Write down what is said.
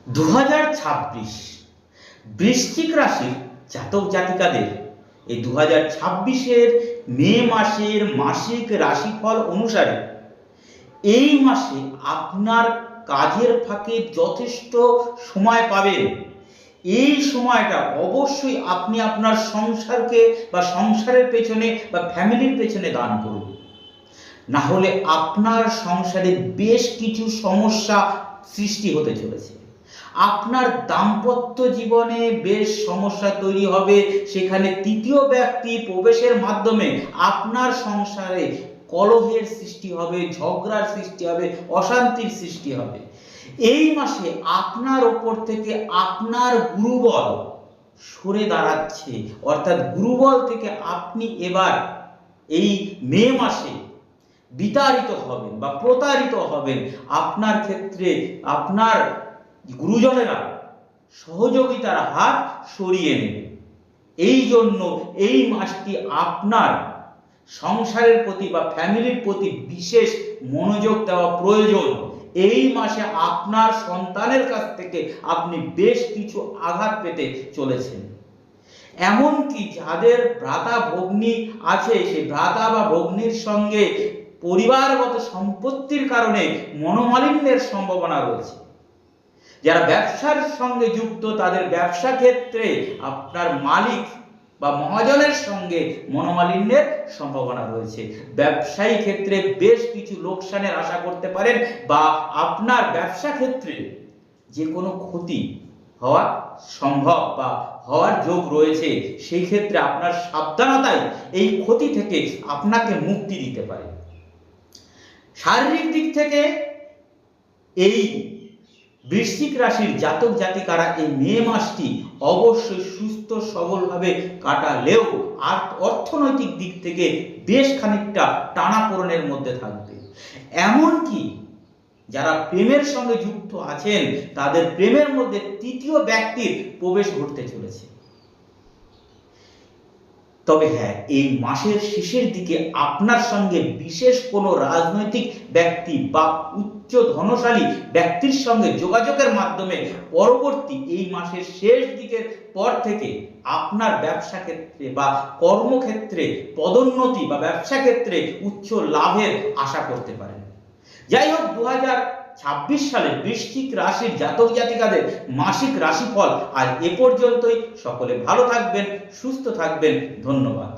2026 বৃশ্চিক রাশির জাতক জাতিকাদের এই 2026-এর মে মাসের মাসিক রাশিফল অনুসারে এই মাসে আপনার কাজের ফাঁকে যথেষ্ট সময় পাবেন। এই সময়টা অবশ্যই আপনি আপনার সংসারকে বা সংসারের পেছনে বা ফ্যামিলির পেছনে দান করুন, না হলে আপনার সংসারে বেশ কিছু সমস্যা সৃষ্টি হতে চলেছে। আপনার দাম্পত্য জীবনে বেশ সমস্যা তৈরি হবে, সেখানে তৃতীয় ব্যক্তি প্রবেশের মাধ্যমে আপনার সংসারে কলহের সৃষ্টি হবে, ঝগড়ার সৃষ্টি হবে, অশান্তির সৃষ্টি হবে। এই মাসে আপনার ওপর থেকে আপনার গুরুবল সরে দাঁড়াচ্ছে, অর্থাৎ গুরুবল থেকে আপনি এবার এই মে মাসে বিতাড়িত হবেন বা প্রতারিত হবেন। আপনার ক্ষেত্রে আপনার গুরুজনেরা সহযোগিতার হাত সরিয়ে নেবে। এই জন্য এই মাসটি আপনার সংসারের প্রতি বা ফ্যামিলির প্রতি বিশেষ মনোযোগ দেওয়া প্রয়োজন। এই মাসে আপনার সন্তানের কাছ থেকে আপনি বেশ কিছু আঘাত পেতে চলেছেন। এমনকি যাদের ভ্রাতা ভগ্নী আছে, সেই ভ্রাতা বা ভগ্নীর সঙ্গে পরিবারগত সম্পত্তির কারণে মনোমালিন্যের সম্ভাবনা রয়েছে। যারা ব্যবসার সঙ্গে যুক্ত, তাদের ব্যবসা ক্ষেত্রে আপনার মালিক বা মহাজনের সঙ্গে মনোমালিন্যের সম্ভাবনা রয়েছে। ব্যবসায়ী ক্ষেত্রে বেশ কিছু লোকসানের আশা করতে পারেন, বা আপনার ব্যবসা ক্ষেত্রে যে কোনো ক্ষতি হওয়া সম্ভব বা হওয়ার যোগ রয়েছে। সেই ক্ষেত্রে আপনার সাবধানতাই এই ক্ষতি থেকে আপনাকে মুক্তি দিতে পারে। শারীরিক দিক থেকে এই বৃশ্চিক রাশির জাতক জাতিকারা এই মে মাসটি অবশ্যই সুস্থ সবলভাবে কাটালেও আর অর্থনৈতিক দিক থেকে বেশ খানিকটা টানাপোড়েনের মধ্যে থাকবে। এমনকি যারা প্রেমের সঙ্গে যুক্ত আছেন, তাদের প্রেমের মধ্যে তৃতীয় ব্যক্তির প্রবেশ ঘটতে চলেছে। তবে হ্যাঁ, এই মাসের শেষের দিকে আপনার সঙ্গে বিশেষ কোনো রাজনৈতিক ব্যক্তি বা উচ্চ ধনশালী ব্যক্তির সঙ্গে যোগাযোগের মাধ্যমে পরবর্তী এই মাসের শেষ দিকের পর থেকে আপনার ব্যবসা ক্ষেত্রে বা কর্মক্ষেত্রে পদোন্নতি বা ব্যবসা ক্ষেত্রে উচ্চ লাভের আশা করতে পারেন। যাই হোক, 2026 সালে বৃশ্চিক রাশির জাতক জাতিকাদের মাসিক রাশিফল আজ এ পর্যন্তই। সকলে ভালো থাকবেন, সুস্থ থাকবেন। ধন্যবাদ।